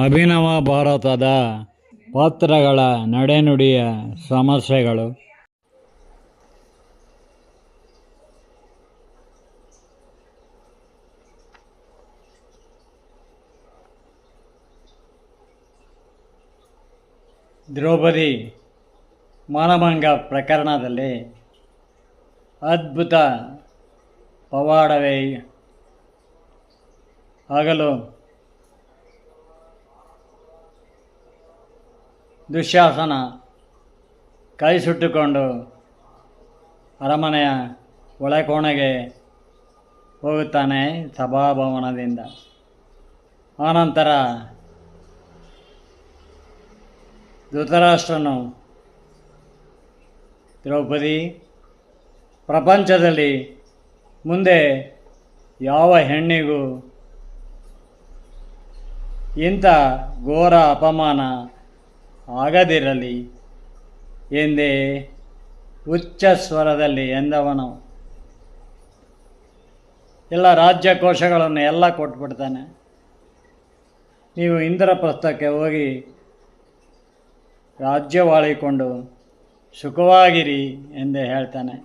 ಅಭಿನವ ಭಾರತದ ಪಾತ್ರಗಳ ನಡೆನುಡಿಯ ಸಮಸ್ಯೆಗಳು. ದ್ರೌಪದಿ ಮಾನಭಂಗ ಪ್ರಕರಣದಲ್ಲಿ ಅದ್ಭುತ ಪವಾಡವೇ ಆಗಲು ದುಶ್ಯಾಸನ ಕೈ ಸುಟ್ಟುಕೊಂಡು ಅರಮನೆಯ ಒಳಕೋಣೆಗೆ ಹೋಗುತ್ತಾನೆ ಸಭಾಭವನದಿಂದ. ಆನಂತರ ಧೃತರಾಷ್ಟ್ರನು ದ್ರೌಪದಿ, ಪ್ರಪಂಚದಲ್ಲಿ ಮುಂದೆ ಯಾವ ಹೆಣ್ಣಿಗೂ ಇಂಥ ಘೋರ ಅಪಮಾನ ಆಗದಿರಲಿ ಎಂದೇ ಉಚ್ಚ ಸ್ವರದಲ್ಲಿ ಎಂದವನು ಎಲ್ಲ ರಾಜ್ಯಕೋಶಗಳನ್ನು ಎಲ್ಲ ಕೊಟ್ಬಿಡ್ತಾನೆ. ನೀವು ಇಂದ್ರಪ್ರಸ್ಥಕ್ಕೆ ಹೋಗಿ ರಾಜ್ಯವಾಳಿಕೊಂಡು ಸುಖವಾಗಿರಿ ಎಂದೇ ಹೇಳ್ತಾನೆ.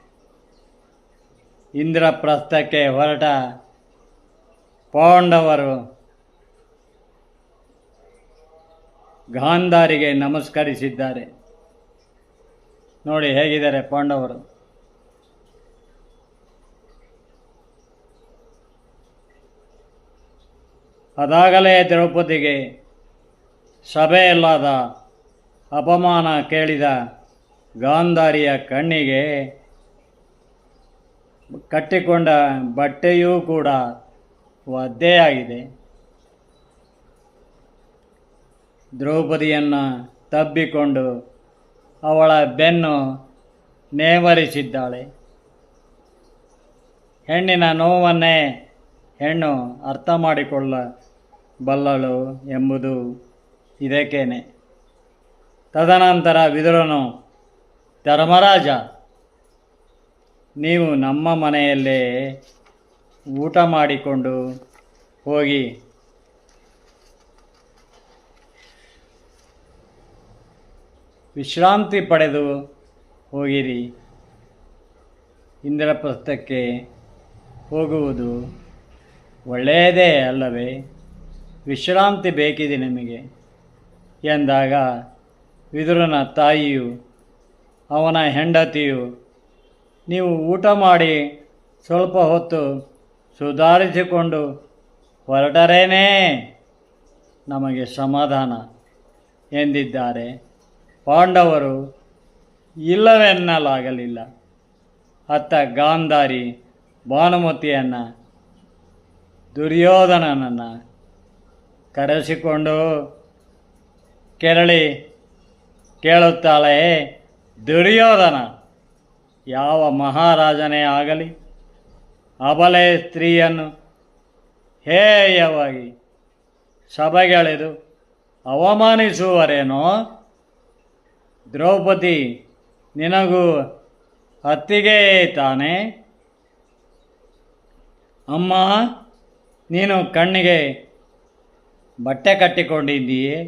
ಇಂದ್ರಪ್ರಸ್ಥಕ್ಕೆ ಹೊರಟ ಪಾಂಡವರು ಗಾಂಧಾರಿಗೆ ನಮಸ್ಕರಿಸಿದ್ದಾರೆ. ನೋಡಿ ಹೇಗಿದ್ದಾರೆ ಪಾಂಡವರು. ಅದಾಗಲೇ ದ್ರೌಪದಿಗೆ ಸಭೆಯಲ್ಲಾದ ಅಪಮಾನ ಕೇಳಿದ ಗಾಂಧಾರಿಯ ಕಣ್ಣಿಗೆ ಕಟ್ಟಿಕೊಂಡ ಬಟ್ಟೆಯೂ ಕೂಡ ಒದ್ದೆಯಾಗಿದೆ. ದ್ರೌಪದಿಯನ್ನು ತಬ್ಬಿಕೊಂಡು ಅವಳ ಬೆನ್ನು ನೇವರಿಸಿದ್ದಾಳೆ. ಹೆಣ್ಣಿನ ನೋವನ್ನೇ ಹೆಣ್ಣು ಅರ್ಥ ಮಾಡಿಕೊಳ್ಳಬಲ್ಲಳು ಎಂಬುದು ಇದಕ್ಕೇನೆ. ತದನಂತರ ವಿದುರನು, ಧರ್ಮರಾಜ, ನೀವು ನಮ್ಮ ಮನೆಯಲ್ಲೇ ಊಟ ಮಾಡಿಕೊಂಡು ಹೋಗಿ ವಿಶ್ರಾಂತಿ ಪಡೆದು ಹೋಗಿರಿ. ಇಂದ್ರಪ್ರಸ್ಥಕ್ಕೆ ಹೋಗುವುದು ಒಳ್ಳೆಯದೇ ಅಲ್ಲವೇ? ವಿಶ್ರಾಂತಿ ಬೇಕಿದೆ ನಿಮಗೆ ಎಂದಾಗ ವಿದುರನ ತಾಯಿಯು ಅವನ ಹೆಂಡತಿಯು, ನೀವು ಊಟ ಮಾಡಿ ಸ್ವಲ್ಪ ಹೊತ್ತು ಸುಧಾರಿಸಿಕೊಂಡು ಹೊರಟರೇನೇ ನಮಗೆ ಸಮಾಧಾನ ಎಂದಿದ್ದಾರೆ. ಪಾಂಡವರು ಇಲ್ಲವೆನ್ನಲಾಗಲಿಲ್ಲ. ಅತ್ತ ಗಾಂಧಾರಿ ಭಾನುಮತಿಯನ್ನು, ದುರ್ಯೋಧನನನ್ನು ಕರೆಸಿಕೊಂಡು ಕೆರಳಿ ಕೇಳುತ್ತಾಳೆ, ದುರ್ಯೋಧನ ಯಾವ ಮಹಾರಾಜನೇ ಆಗಲಿ ಅಬಲೆ ಸ್ತ್ರೀಯನ್ನು ಹೇಯವಾಗಿ ಸಭೆಗೆಳೆದು ಅವಮಾನಿಸುವರೇನೋ? ದ್ರೌಪದಿ ನಿನಗೂ ಅತ್ತಿಗೆ ತಾನೇ? ಅಮ್ಮ, ನೀನು ಕಣ್ಣಿಗೆ ಬಟ್ಟೆ ಕಟ್ಟಿಕೊಂಡಿದ್ದೀಯೇ?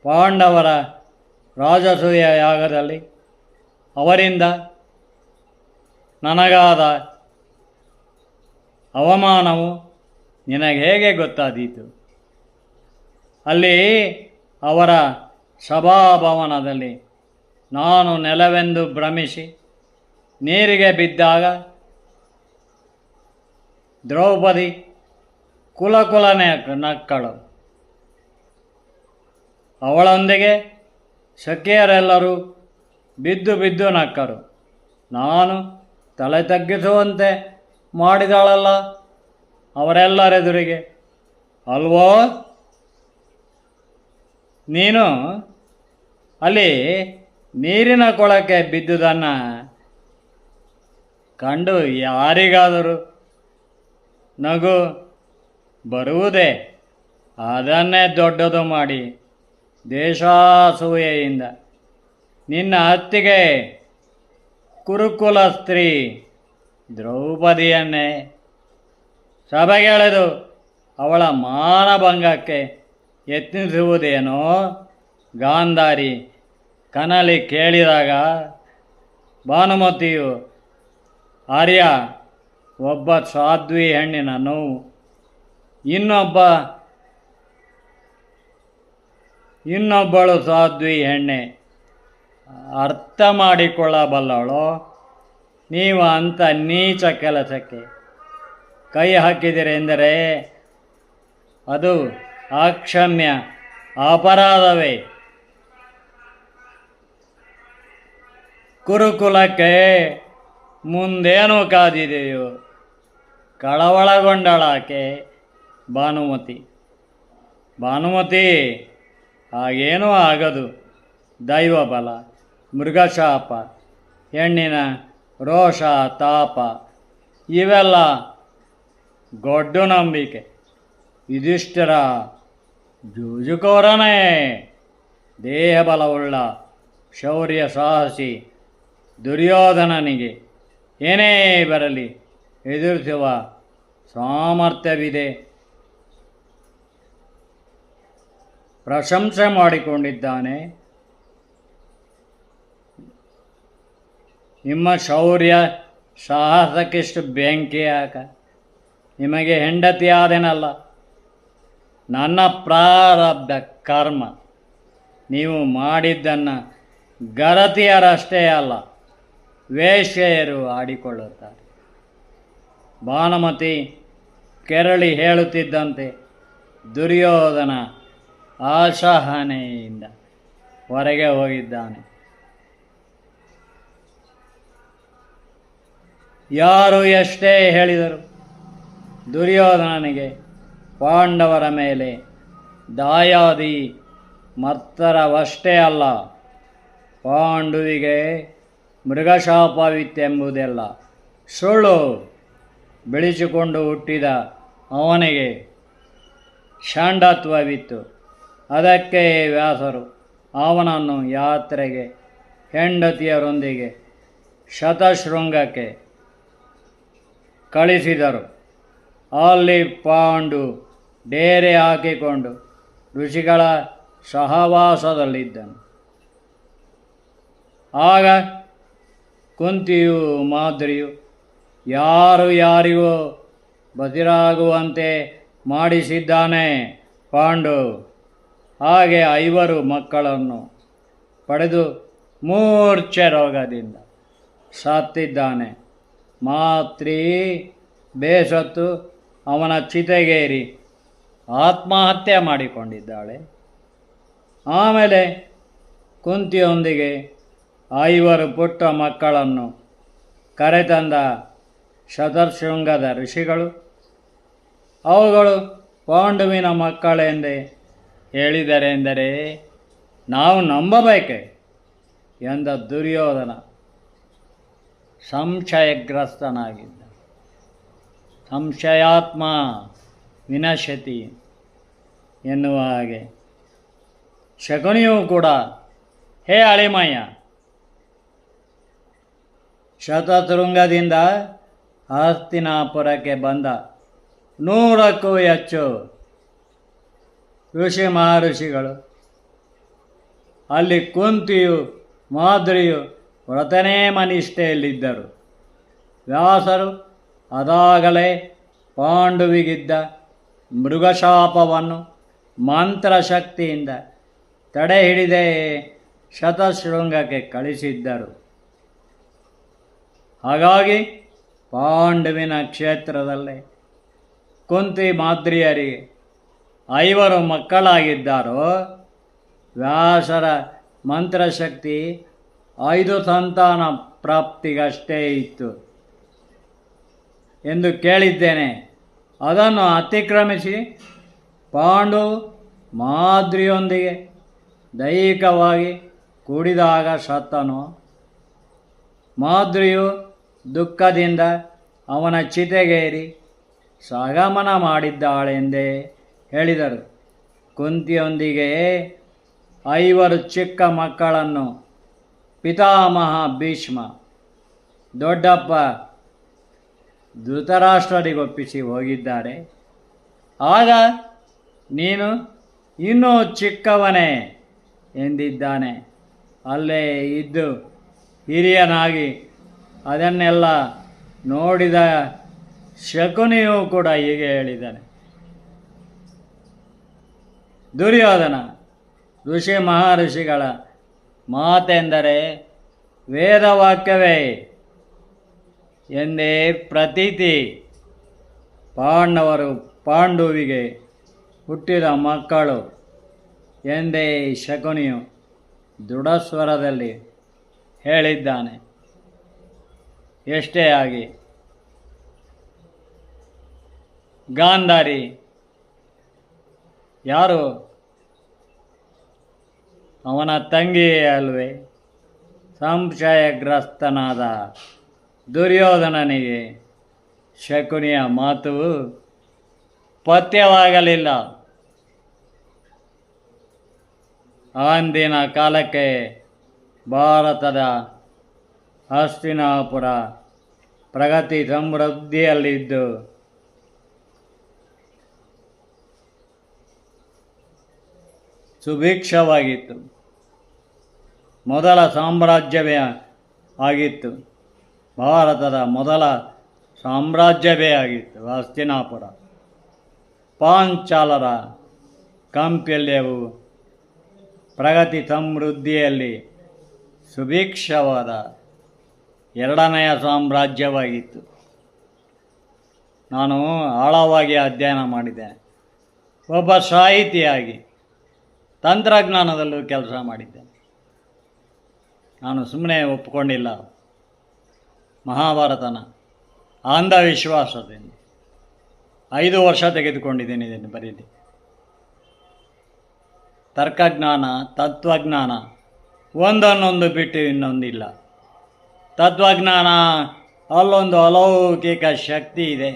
ಪಾಂಡವರ ರಾಜಸೂಯ ಯಾಗದಲ್ಲಿ ಅವರಿಂದ ನನಗಾದ ಅವಮಾನವು ನಿನಗೆ ಹೇಗೆ ಗೊತ್ತಾದೀತು? ಅಲ್ಲಿ ಅವರ ಸಭಾಭವನದಲ್ಲಿ ನಾನು ನೆಲವೆಂದು ಭ್ರಮಿಸಿ ನೀರಿಗೆ ಬಿದ್ದಾಗ ದ್ರೌಪದಿ ಕುಲಕುಲನೆ ನಕ್ಕಳು. ಅವಳೊಂದಿಗೆ ಸಖಿಯರೆಲ್ಲರೂ ಬಿದ್ದು ಬಿದ್ದು ನಕ್ಕರು. ನಾನು ತಲೆ ತಗ್ಗಿಸುವಂತೆ ಮಾಡಿದಳಲ್ಲ ಅವರೆಲ್ಲರೆದುರಿಗೆ, ಅಲ್ವೋ? ನೀನು ಅಲ್ಲಿ ನೀರಿನ ಕೊಳಕ್ಕೆ ಬಿದ್ದುದನ್ನು ಕಂಡು ಯಾರಿಗಾದರೂ ನಗು ಬರುವುದೇ? ಅದನ್ನೇ ದೊಡ್ಡದು ಮಾಡಿ ದೇಶಾಸೂಯೆಯಿಂದ ನಿನ್ನ ಅತ್ತಿಗೆ ಕುರುಕುಲ ಸ್ತ್ರೀ ದ್ರೌಪದಿಯನ್ನೇ ಸಭೆಗೆಳೆದು ಅವಳ ಮಾನಭಂಗಕ್ಕೆ ಯತ್ನಿಸುವುದೇನೋ ಗಾಂಧಾರಿ ಕನಲಿ ಕೇಳಿದಾಗ ಭಾನುಮತಿಯು ಆರ್ಯ ಒಬ್ಬ ಸಾಧ್ವಿ ಹೆಣ್ಣಿನ ನೋವು, ಇನ್ನೊಬ್ಬಳು ಸಾಧ್ವಿ ಹೆಣ್ಣೆ, ಅರ್ಥ ಮಾಡಿಕೊಳ್ಳಬಲ್ಲವಳು. ನೀವು ಅಂಥ ನೀಚ ಕೆಲಸಕ್ಕೆ ಕೈ ಹಾಕಿದಿರೆಂದರೆ ಅದು ಅಕ್ಷಮ್ಯ ಅಪರಾಧವೇ. ಕುರುಕುಲಕ್ಕೆ ಮುಂದೇನು ಕಾದಿದೆಯೋ? ಕಳವಳಗೊಂಡಳಾಕೆ ಭಾನುಮತಿ ಹಾಗೇನೂ ಆಗದು. ದೈವಬಲ, ಮೃಗಶಾಪ, ಹೆಣ್ಣಿನ ರೋಷ ತಾಪ ಇವೆಲ್ಲ ಗೊಡ್ಡು ನಂಬಿಕೆ. ಯುಧಿಷ್ಠಿರ ಜೂಜುಕೋರನೇ, ದೇಹಬಲವುಳ್ಳ ಶೌರ್ಯ ಸಾಹಸಿ ದುರ್ಯೋಧನನಿಗೆ ಏನೇ ಬರಲಿ ಎದುರಿಸುವ ಸಾಮರ್ಥ್ಯವಿದೆ. ಪ್ರಶಂಸೆ ಮಾಡಿಕೊಂಡಿದ್ದಾನೆ. ನಿಮ್ಮ ಶೌರ್ಯ ಸಾಹಸಕ್ಕಿಷ್ಟು ಬೆಂಕಿ ಹಾಕ. ನಿಮಗೆ ಹೆಂಡತಿಯಾದೆನಲ್ಲ, ನನ್ನ ಪ್ರಾರಬ್ಧ ಕರ್ಮ. ನೀವು ಮಾಡಿದ್ದನ್ನು ಗರತಿಯರಷ್ಟೇ ಅಲ್ಲ, ವೇಶ್ಯೆಯರು ಆಡಿಕೊಳ್ಳುತ್ತಾರೆ. ಭಾನುಮತಿ ಕೆರಳಿ ಹೇಳುತ್ತಿದ್ದಂತೆ ದುರ್ಯೋಧನ ಅಸಹನೆಯಿಂದ ಹೊರಗೆ ಹೋಗಿದ್ದಾನೆ. ಯಾರು ಎಷ್ಟೇ ಹೇಳಿದರು ದುರ್ಯೋಧನನಿಗೆ ಪಾಂಡವರ ಮೇಲೆ ದಾಯಾದಿ ಮತ್ತರವಷ್ಟೇ ಅಲ್ಲ, ಪಾಂಡುವಿಗೆ ಮೃಗಶಾಪವಿತ್ತೆಂಬುದೆಲ್ಲ ಸುಳ್ಳು. ಬೆಳೆಸಿಕೊಂಡು ಹುಟ್ಟಿದ ಅವನಿಗೆ ಷಂಡತ್ವವಿತ್ತು. ಅದಕ್ಕೆ ವ್ಯಾಸರು ಅವನನ್ನು ಯಾತ್ರೆಗೆ ಹೆಂಡತಿಯರೊಂದಿಗೆ ಶತಶೃಂಗಕ್ಕೆ ಕಳಿಸಿದರು. ಅಲ್ಲಿ ಪಾಂಡು ಡೇರೆ ಹಾಕಿಕೊಂಡು ಋಷಿಗಳ ಸಹವಾಸದಲ್ಲಿದ್ದನು. ಆಗ ಕುಂತಿಯು ಮಾದ್ರಿಯು ಯಾರಿಗೂ ಬದಿರಾಗುವಂತೆ ಮಾಡಿಸಿದ್ದಾನೆ ಪಾಂಡು. ಹಾಗೆ 5 ಮಕ್ಕಳನ್ನು ಪಡೆದು ಮೂರ್ಛೆ ರೋಗದಿಂದ ಸತ್ತಿದ್ದಾನೆ. ಮಾತ್ರಿ ಬೇಸತ್ತು ಅವನ ಚಿತೆಗೇರಿ ಆತ್ಮಹತ್ಯೆ ಮಾಡಿಕೊಂಡಿದ್ದಾಳೆ. ಆಮೇಲೆ ಕುಂತಿಯೊಂದಿಗೆ 5 ಪುಟ್ಟ ಮಕ್ಕಳನ್ನು ಕರೆತಂದ ಶತಶೃಂಗದ ಋಷಿಗಳು ಅವುಗಳು ಪಾಂಡುವಿನ ಮಕ್ಕಳೆಂದೇ ಹೇಳಿದರೆಂದರೆ ನಾವು ನಂಬಬೇಕೆ ಎಂದ ದುರ್ಯೋಧನ ಸಂಶಯಗ್ರಸ್ತನಾಗಿದ್ದ. ಸಂಶಯಾತ್ಮ ವಿನಶ್ಯತಿ ಎನ್ನುವ ಹಾಗೆ ಶಕುನಿಯೂ ಕೂಡ, ಹೇ ಅಳಿಮಯ್ಯ, ಶತಶೃಂಗದಿಂದ ಹಸ್ತಿನಾಪುರಕ್ಕೆ ಬಂದ 100ಕ್ಕೂ ಹೆಚ್ಚು ಋಷಿ ಮಹರ್ಷಿಗಳು ಅಲ್ಲಿ ಕುಂತಿಯು ಮಾದ್ರಿಯು ವ್ರತನೇ ಮನಿಷ್ಠೆಯಲ್ಲಿದ್ದರು. ವ್ಯಾಸರು ಅದಾಗಲೇ ಪಾಂಡುವಿಗಿದ್ದ ಮೃಗಶಾಪವನ್ನು ಮಂತ್ರಶಕ್ತಿಯಿಂದ ತಡೆ ಹಿಡಿದೇ ಶತಶೃಂಗಕ್ಕೆ ಕಳಿಸಿದ್ದರು. ಹಾಗಾಗಿ ಪಾಂಡುವಿನ ಕ್ಷೇತ್ರದಲ್ಲೇ ಕುಂತಿ ಮಾದ್ರಿಯರಿಗೆ 5 ಮಕ್ಕಳಾಗಿದ್ದಾರೋ ವ್ಯಾಸರ ಮಂತ್ರಶಕ್ತಿ 5 ಸಂತಾನ ಪ್ರಾಪ್ತಿಗಷ್ಟೇ ಇತ್ತು ಎಂದು ಕೇಳಿದ್ದೇನೆ. ಅದನ್ನು ಅತಿಕ್ರಮಿಸಿ ಪಾಂಡು ಮಾದ್ರಿಯೊಂದಿಗೆ ದೈಹಿಕವಾಗಿ ಕೂಡಿದಾಗ ಸತ್ತನು. ಮಾದ್ರಿಯು ದುಃಖದಿಂದ ಅವನ ಚಿತೆಗೇರಿ ಸಗಮನ ಮಾಡಿದ್ದಾಳೆಂದೇ ಹೇಳಿದರು. ಕುಂತಿಯೊಂದಿಗೆ 5 ಚಿಕ್ಕ ಮಕ್ಕಳನ್ನು ಪಿತಾಮಹ ಭೀಷ್ಮ, ದೊಡ್ಡಪ್ಪ ಧೃತರಾಷ್ಟ್ರರಿಗೊಪ್ಪಿಸಿ ಹೋಗಿದ್ದಾರೆ. ಆಗ ನೀನು ಇನ್ನೂ ಚಿಕ್ಕವನೇ ಎಂದಿದ್ದಾನೆ. ಅಲ್ಲೇ ಇದ್ದು ಹಿರಿಯನಾಗಿ ಅದನ್ನೆಲ್ಲ ನೋಡಿದ ಶಕುನಿಯೂ ಕೂಡ ಹೀಗೆ ಹೇಳಿದ್ದಾನೆ. ದುರ್ಯೋಧನ ಋಷಿ ಮಹರ್ಷಿಗಳ ಮಾತೆಂದರೆ ವೇದವಾಕ್ಯವೇ ಎಂದೇ ಪ್ರತೀತಿ. ಪಾಂಡುವಿಗೆ ಹುಟ್ಟಿದ ಮಕ್ಕಳು ಎಂದೇ ಶಕುನಿಯು ದೃಢಸ್ವರದಲ್ಲಿ ಹೇಳಿದ್ದಾನೆ. ಎಷ್ಟೇ ಆಗಿ ಗಾಂಧಾರಿ ಯಾರು? ಅವನ ತಂಗಿಯೇ ಅಲ್ವೇ? ಸಂಶಯಗ್ರಸ್ತನಾದ ದುರ್ಯೋಧನನಿಗೆ ಶಕುನಿಯ ಮಾತು ಪಥ್ಯವಾಗಲಿಲ್ಲ. ಅಂದಿನ ಕಾಲಕ್ಕೆ ಭಾರತದ ಹಸ್ತಿನಾಪುರ ಪ್ರಗತಿ ಸಮೃದ್ಧಿಯಲ್ಲಿದ್ದು ಸುಭಿಕ್ಷವಾಗಿತ್ತು. ಮೊದಲ ಸಾಮ್ರಾಜ್ಯವೇ ಆಗಿತ್ತು. ಭಾರತದ ಮೊದಲ ಸಾಮ್ರಾಜ್ಯವೇ ಆಗಿತ್ತು ಹಸ್ತಿನಾಪುರ. ಪಾಂಚಾಲರ ಕಾಂಪಲ್ಯವು ಪ್ರಗತಿ ಸಮೃದ್ಧಿಯಲ್ಲಿ ಸುಭಿಕ್ಷವಾದ ಎರಡನೆಯ ಸಾಮ್ರಾಜ್ಯವಾಗಿತ್ತು. ನಾನು ಆಳವಾಗಿ ಅಧ್ಯಯನ ಮಾಡಿದ್ದೇನೆ. ಒಬ್ಬ ಸಾಹಿತಿಯಾಗಿ ತಂತ್ರಜ್ಞಾನದಲ್ಲೂ ಕೆಲಸ ಮಾಡಿದ್ದೇನೆ. ನಾನು ಸುಮ್ಮನೆ ಒಪ್ಪಿಕೊಂಡಿಲ್ಲ. ಮಹಾಭಾರತನ ಅಂಧವಿಶ್ವಾಸದಿಂದ 5 ವರ್ಷ ತೆಗೆದುಕೊಂಡಿದ್ದೀನಿ ಇದನ್ನು ಬರೀಲಿ. ತರ್ಕಜ್ಞಾನ, ತತ್ವಜ್ಞಾನ ಒಂದನ್ನೊಂದು ಬಿಟ್ಟು ಇನ್ನೊಂದಿಲ್ಲ. ತತ್ವಜ್ಞಾನ ಅಲ್ಲೊಂದು ಅಲೌಕಿಕ ಶಕ್ತಿ ಇದೆ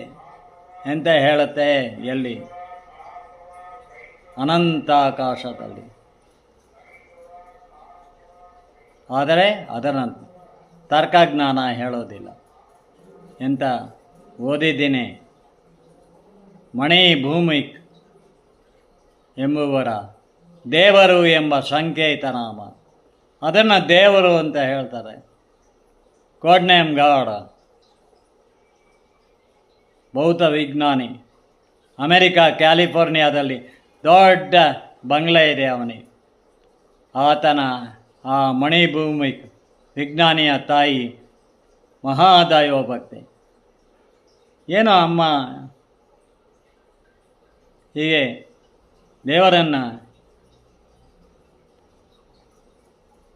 ಅಂತ ಹೇಳುತ್ತೆ. ಎಲ್ಲಿ? ಅನಂತಾಕಾಶದಲ್ಲಿ. ಆದರೆ ಅದನ್ನು ತರ್ಕಜ್ಞಾನ ಹೇಳೋದಿಲ್ಲ. ಎಂತ ಓದಿದ್ದೀನಿ. ಮಣಿ ಭೂಮಿಕ್ ಎಂಬುವರ ದೇವರು ಎಂಬ ಸಂಕೇತನಾಮ, ಅದನ್ನು ದೇವರು ಅಂತ ಹೇಳ್ತಾರೆ. Code name god. ಭೌತ ವಿಜ್ಞಾನಿ. ಅಮೆರಿಕ ಕ್ಯಾಲಿಫೋರ್ನಿಯಾದಲ್ಲಿ ದೊಡ್ಡ ಬಂಗ್ಲೆ ಇದೆ ಅವನಿಗೆ. ಆತನ ಆ ಮಣಿಭೂಮಿಕ್ ವಿಜ್ಞಾನಿಯ ತಾಯಿ ಮಹಾದೈವಭಕ್ತಿ. ಏನೋ ಅಮ್ಮ ಹೀಗೆ ದೇವರನ್ನು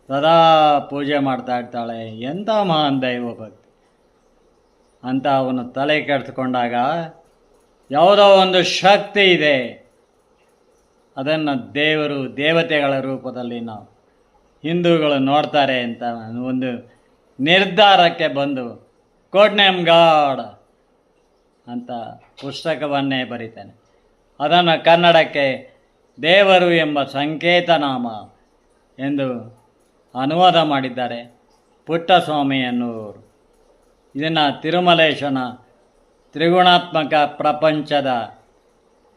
ಸದಾ ಪೂಜೆ ಮಾಡ್ತಾ ಇರ್ತಾಳೆ. ಎಂಥ ಮಹಾನ್ ದೈವಭಕ್ತಿ ಅಂತ ಅವನು ತಲೆ ಕೆಡಿಸ್ಕೊಂಡಾಗ ಯಾವುದೋ ಒಂದು ಶಕ್ತಿ ಇದೆ, ಅದನ್ನು ದೇವರು ದೇವತೆಗಳ ರೂಪದಲ್ಲಿ ನಾವು ಹಿಂದೂಗಳು ನೋಡ್ತಾರೆ ಅಂತ ಒಂದು ನಿರ್ಧಾರಕ್ಕೆ ಬಂದು ಕೋಡ್ ನೇಮ್ ಗಾಡ್ ಅಂತ ಪುಸ್ತಕವನ್ನೇ ಬರೀತಾನೆ. ಅದನ್ನು ಕನ್ನಡಕ್ಕೆ ದೇವರು ಎಂಬ ಸಂಕೇತನಾಮ ಎಂದು ಅನುವಾದ ಮಾಡಿದ್ದಾರೆ ಪುಟ್ಟಸ್ವಾಮಿ ಎನ್ನುವರು. ಇದನ್ನು ತಿರುಮಲೇಶನ ತ್ರಿಗುಣಾತ್ಮಕ ಪ್ರಪಂಚದ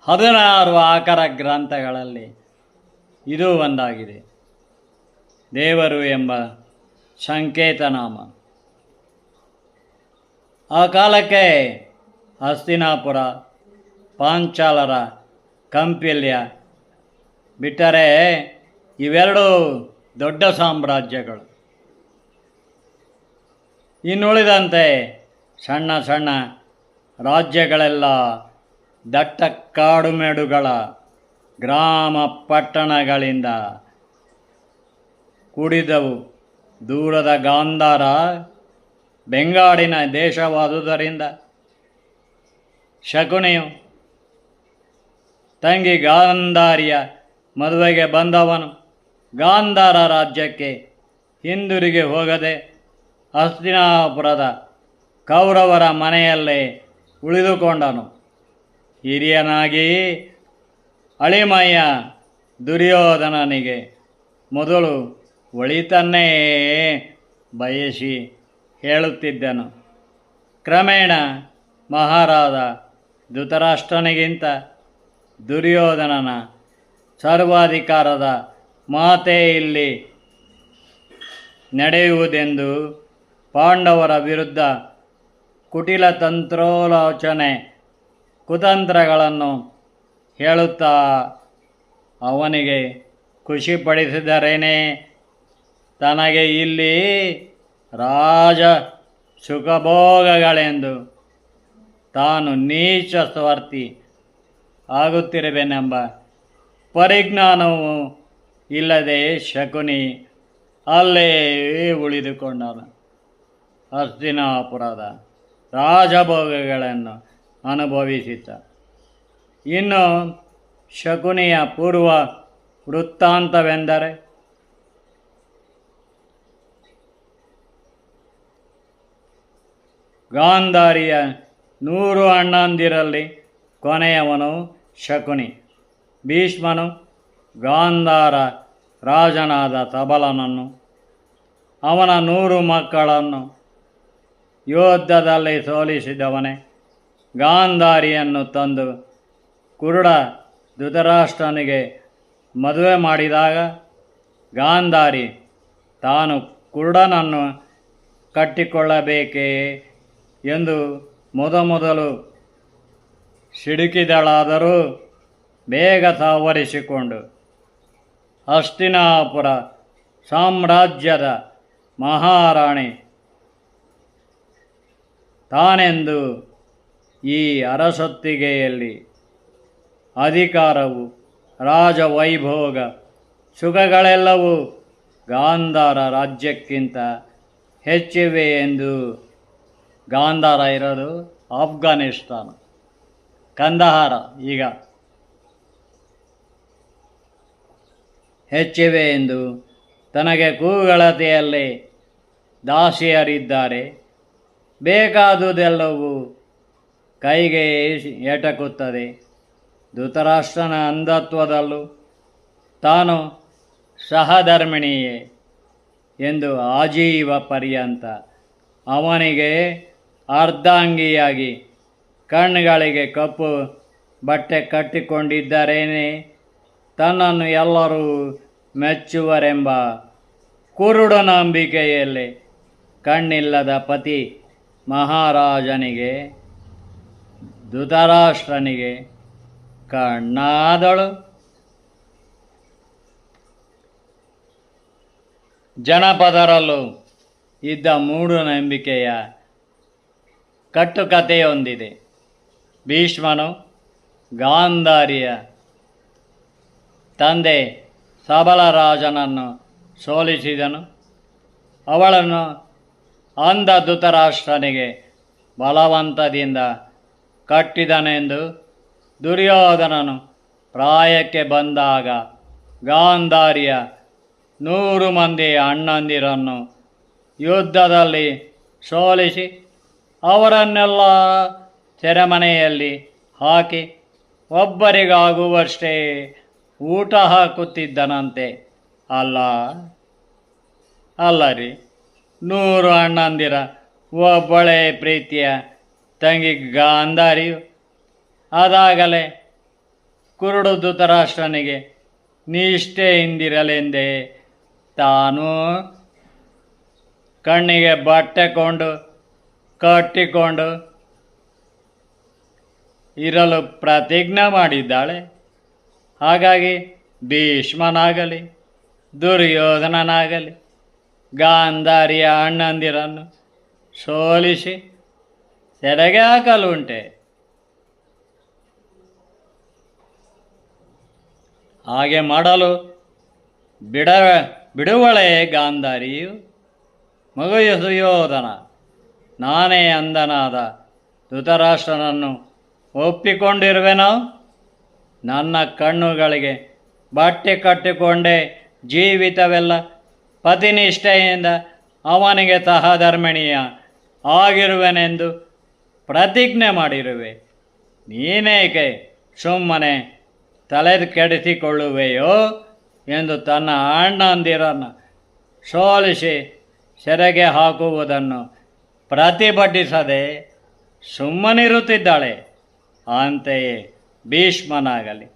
16 ಆಕರ ಗ್ರಂಥಗಳಲ್ಲಿ ಇದು ಒಂದಾಗಿದೆ. ದೇವರು ಎಂಬ ಸಂಕೇತನಾಮ. ಆ ಕಾಲಕ್ಕೆ ಹಸ್ತಿನಾಪುರ, ಪಾಂಚಾಲರ ಕಾಂಪಲ್ಯ ಬಿಟ್ಟರೆ ಇವೆರಡೂ ದೊಡ್ಡ ಸಾಮ್ರಾಜ್ಯಗಳು. ಇನ್ನುಳಿದಂತೆ ಸಣ್ಣ ಸಣ್ಣ ರಾಜ್ಯಗಳೆಲ್ಲ ದಟ್ಟ ಕಾಡುಮೇಡುಗಳ ಗ್ರಾಮ ಪಟ್ಟಣಗಳಿಂದ ಕೂಡಿದವು. ದೂರದ ಗಾಂಧಾರ ಬೆಂಗಾಡಿನ ದೇಶವಾದುದರಿಂದ ಶಕುನಿಯು ತಂಗಿ ಗಾಂಧಾರಿಯ ಮದುವೆಗೆ ಬಂದವನು ಗಾಂಧಾರ ರಾಜ್ಯಕ್ಕೆ ಹಿಂದಿರುಗಿ ಹೋಗದೆ ಹಸ್ತಿನಾಪುರದ ಕೌರವರ ಮನೆಯಲ್ಲೇ ಉಳಿದುಕೊಂಡನು. ಹಿರಿಯನಾಗಿ ಅಳಿಮಯ್ಯ ದುರ್ಯೋಧನನಿಗೆ ಮೊದಲು ಒಳಿತನ್ನೇ ಬಯಸಿ ಹೇಳುತ್ತಿದ್ದನು. ಕ್ರಮೇಣ ಮಹಾರಾಜ ಧೃತರಾಷ್ಟ್ರನಿಗಿಂತ ದುರ್ಯೋಧನನ ಸರ್ವಾಧಿಕಾರದ ಮಾತೇ ಇಲ್ಲಿ ನಡೆಯುವುದೆಂದು ಪಾಂಡವರ ವಿರುದ್ಧ ಕುಟಿಲ ತಂತ್ರೋಲೋಚನೆ ಕುತಂತ್ರಗಳನ್ನು ಹೇಳುತ್ತಾ ಅವನಿಗೆ ಖುಷಿಪಡಿಸಿದರೇನೆ ತನಗೆ ಇಲ್ಲಿ ರಾಜ ಸುಖಭೋಗಗಳೆಂದು ತಾನು ನೀಚ ಸ್ವಾರ್ಥಿ ಆಗುತ್ತಿರುವೆನೆಂಬ ಪರಿಜ್ಞಾನವೂ ಇಲ್ಲದೆ ಶಕುನಿ ಅಲ್ಲೇ ಉಳಿದುಕೊಂಡನು. ಹಸ್ತಿನಾಪುರದ ರಾಜಭೋಗಗಳನ್ನು ಅನುಭವಿಸಿದ. ಇನ್ನು ಶಕುನಿಯ ಪೂರ್ವ ವೃತ್ತಾಂತವೆಂದರೆ ಗಾಂಧಾರಿಯ 100 ಅಣ್ಣಂದಿರಲ್ಲಿ ಕೊನೆಯವನು ಶಕುನಿ. ಭೀಷ್ಮನು ಗಾಂಧಾರ ರಾಜನಾದ ಸಬಲನನ್ನು ಅವನ 100 ಮಕ್ಕಳನ್ನು ಯುದ್ಧದಲ್ಲಿ ಸೋಲಿಸಿದವನೇ. ಗಾಂಧಾರಿಯನ್ನು ತಂದು ಕುರುಡ ಧೃತರಾಷ್ಟ್ರನಿಗೆ ಮದುವೆ ಮಾಡಿದಾಗ ಗಾಂಧಾರಿ ತಾನು ಕುರುಡನನ್ನು ಕಟ್ಟಿಕೊಳ್ಳಬೇಕೇ ಎಂದು ಮೊದಲು ಸಿಡುಕಿದಳಾದರೂ ಬೇಗ ಸಾವರಿಸಿಕೊಂಡು ಹಸ್ತಿನಾಪುರ ಸಾಮ್ರಾಜ್ಯದ ಮಹಾರಾಣಿ ತಾನೆಂದು ಈ ಅರಸೊತ್ತಿಗೆಯಲ್ಲಿ ಅಧಿಕಾರವು ರಾಜವೈಭೋಗ ಸುಖಗಳೆಲ್ಲವೂ ಗಾಂಧಾರ ರಾಜ್ಯಕ್ಕಿಂತ ಹೆಚ್ಚಿವೆ ಎಂದು. ಗಾಂಧಾರ ಇರೋದು ಆಫ್ಘಾನಿಸ್ತಾನ, ಕಂದಹಾರ ಈಗ ಹೆಚ್ಚಿವೆ ಎಂದು ತನಗೆ ಕೂಗಳತೆಯಲ್ಲಿ ದಾಸಿಯರಿದ್ದಾರೆ. ಬೇಕಾದುದೆಲ್ಲವೂ ಕೈಗೆ ಎಟಕುತ್ತದೆ. ಧೃತರಾಷ್ಟ್ರನ ಅಂಧತ್ವದಲ್ಲೂ ತಾನು ಸಹಧರ್ಮಿಣಿಯೇ ಎಂದು ಆಜೀವ ಪರ್ಯಂತ ಅವನಿಗೆ ಅರ್ಧಾಂಗಿಯಾಗಿ ಕಣ್ಣುಗಳಿಗೆ ಕಪ್ಪು ಬಟ್ಟೆ ಕಟ್ಟಿಕೊಂಡಿದ್ದರೇನೆ ತನ್ನನ್ನು ಎಲ್ಲರೂ ಮೆಚ್ಚುವರೆಂಬ ಕುರುಡು ನಂಬಿಕೆಯಲ್ಲಿ ಕಣ್ಣಿಲ್ಲದ ಪತಿ ಮಹಾರಾಜನಿಗೆ ಧೃತರಾಷ್ಟ್ರನಿಗೆ ಕಣ್ಣಾದಳು. ಜನಪದರಲ್ಲೂ ಇದ್ದ ಮೂಢನಂಬಿಕೆಯ ಕಟ್ಟುಕತೆಯೊಂದಿದೆ. ಭೀಷ್ಮನು ಗಾಂಧಾರಿಯ ತಂದೆ ಸಬಲರಾಜನನ್ನು ಸೋಲಿಸಿದನು. ಅವಳನ್ನು ಅಂಧ ಧೃತರಾಷ್ಟ್ರನಿಗೆ ಬಲವಂತದಿಂದ ಕಟ್ಟಿದನೆಂದು ದುರ್ಯೋಧನನು ಪ್ರಾಯಕ್ಕೆ ಬಂದಾಗ ಗಾಂಧಾರಿಯ 100 ಮಂದಿ ಅಣ್ಣಂದಿರನ್ನು ಯುದ್ಧದಲ್ಲಿ ಸೋಲಿಸಿ ಅವರನ್ನೆಲ್ಲ ಸೆರೆಮನೆಯಲ್ಲಿ ಹಾಕಿ ಒಬ್ಬರಿಗಾಗುವಷ್ಟೇ ಊಟ ಹಾಕುತ್ತಿದ್ದನಂತೆ. ಅಲ್ಲರಿ 100 ಅಣ್ಣಂದಿರ ಒಬ್ಬಳೇ ಪ್ರೀತಿಯ ತಂಗಿ ಗಾಂಧಾರಿಯು ಅದಾಗಲೇ ಕುರುಡು ಧೃತರಾಷ್ಟ್ರನಿಗೆ ನಿಷ್ಠೆಯಿಂದಿರಲೆಂದೇ ತಾನು ಕಣ್ಣಿಗೆ ಬಟ್ಟೆ ಕಟ್ಟಿಕೊಂಡು ಇರಲು ಪ್ರತಿಜ್ಞೆ ಮಾಡಿದ್ದಾಳೆ. ಹಾಗಾಗಿ ಭೀಷ್ಮನಾಗಲಿ ದುರ್ಯೋಧನನಾಗಲಿ ಗಾಂಧಾರಿಯ ಅಣ್ಣಂದಿರನ್ನು ಸೋಲಿಸಿ ಸೆರೆಗೆ ಹಾಕಲುಂಟೆ. ಹಾಗೆ ಮಾಡಲು ಬಿಡುವಳೆ ಗಾಂಧಾರಿಯು. ಮಗು ಸುಯೋಧನ, ನಾನೇ ಅಂಧನಾದ ಧೃತರಾಷ್ಟ್ರನನ್ನು ಒಪ್ಪಿಕೊಂಡಿರುವೆನೋ? ನನ್ನ ಕಣ್ಣುಗಳಿಗೆ ಬಟ್ಟೆ ಕಟ್ಟಿಕೊಂಡೇ ಜೀವಿತವೆಲ್ಲ ಪತಿನಿಷ್ಠೆಯಿಂದ ಅವನಿಗೆ ಸಹಧರ್ಮಿಣಿಯ ಆಗಿರುವೆನೆಂದು ಪ್ರತಿಜ್ಞೆ ಮಾಡಿರುವೆ. ನೀನೇಕೆ ಸುಮ್ಮನೆ ತಲೆ ಕೆಡಿಸಿಕೊಳ್ಳುವೆಯೋ ಎಂದು ತನ್ನ ಅಣ್ಣಂದಿರನ್ನು ಸೋಲಿಸಿ ಸೆರೆಗೆ ಹಾಕುವುದನ್ನು ಪ್ರತಿಭಟಿಸದೆ ಸುಮ್ಮನಿರುತ್ತಿದ್ದಾಳೆ. ಅಂತೆಯೇ ಭೀಷ್ಮನಾಗಲಿ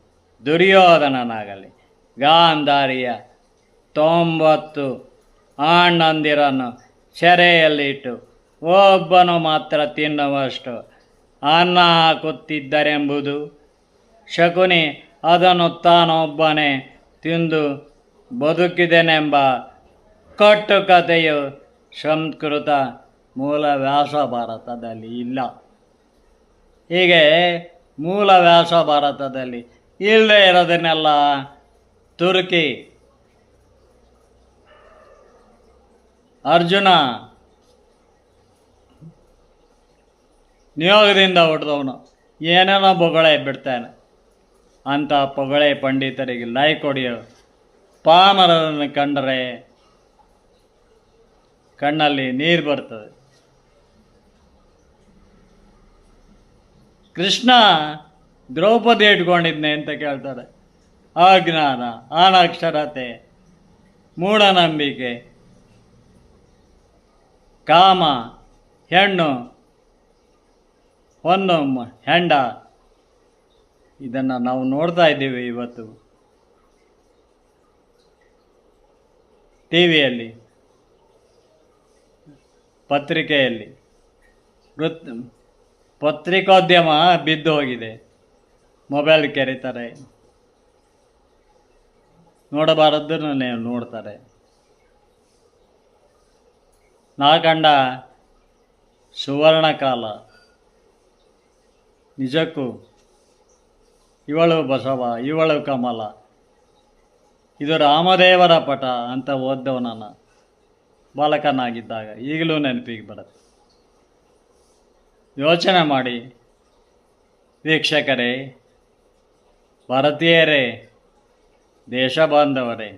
ದುರ್ಯೋಧನನಾಗಲಿ ಗಾಂಧಾರಿಯ 90 ಅಣ್ಣಂದಿರನ್ನು ಸೆರೆಯಲ್ಲಿಟ್ಟು ಒಬ್ಬನು ಮಾತ್ರ ತಿನ್ನುವಷ್ಟು ಅನ್ನ ಹಾಕುತ್ತಿದ್ದರೆಂಬುದು ಶಕುನಿ ಅದನ್ನು ತಾನೊಬ್ಬನೇ ತಿಂದು ಬದುಕಿದೆನೆಂಬ ಕಟ್ಟುಕತೆಯು ಸಂಸ್ಕೃತ ಮೂಲ ವ್ಯಾಸ ಭಾರತದಲ್ಲಿ ಇಲ್ಲ. ಹೀಗೆ ಮೂಲ ವ್ಯಾಸ ಭಾರತದಲ್ಲಿ ಇಲ್ಲದೆ ಇರೋದನ್ನೆಲ್ಲ ತುರ್ಕಿ ಅರ್ಜುನ ನಿಯೋಗದಿಂದ ಹೊಡೆದವನು ಏನೇನೋ ಬೊಗಳೆ ಬಿಡ್ತಾನೆ. ಅಂಥ ಪೊಗಳೆ ಪಂಡಿತರಿಗೆ ಲೈಕ್ ಹೊಡೆಯೋ ಪಾಮರರನ್ನು ಕಂಡರೆ ಕಣ್ಣಲ್ಲಿ ನೀರು ಬರ್ತದೆ. ಕೃಷ್ಣ ದ್ರೌಪದಿ ಇಟ್ಕೊಂಡಿದ್ನೆ ಅಂತ ಕೇಳ್ತಾರೆ. ಅಜ್ಞಾನ, ಅನಕ್ಷರತೆ, ಮೂಢನಂಬಿಕೆ, ಕಾಮ, ಹೆಣ್ಣು, ಹೊನ್ನು, ಹೆಂಡ, ಇದನ್ನು ನಾವು ನೋಡ್ತಾ ಇದ್ದೀವಿ ಇವತ್ತು ಟಿ ವಿಯಲ್ಲಿ, ಪತ್ರಿಕೆಯಲ್ಲಿ. ಪತ್ರಿಕೋದ್ಯಮ ಬಿದ್ದು ಹೋಗಿದೆ. ಮೊಬೈಲ್ ಕೆರೀತಾರೆ, ನೋಡಬಾರದನ್ನು ನೋಡ್ತಾರೆ. ನಾ ಕಂಡ ಸುವರ್ಣ ಕಾಲ. ನಿಜಕ್ಕೂ ಇವಳು ಬಸವ, ಇವಳು ಕಮಲ, ಇದು ರಾಮದೇವರ ಪಟ ಅಂತ ಓದ್ದವ ನಾನು ಬಾಲಕನಾಗಿದ್ದಾಗ. ಈಗಲೂ ನೆನಪಿಗೆ ಬರುತ್ತೆ. ಯೋಚನೆ ಮಾಡಿ ವೀಕ್ಷಕರೇ, ಭಾರತೀಯರೇ, ದೇಶ ಬಾಂಧವರೇ.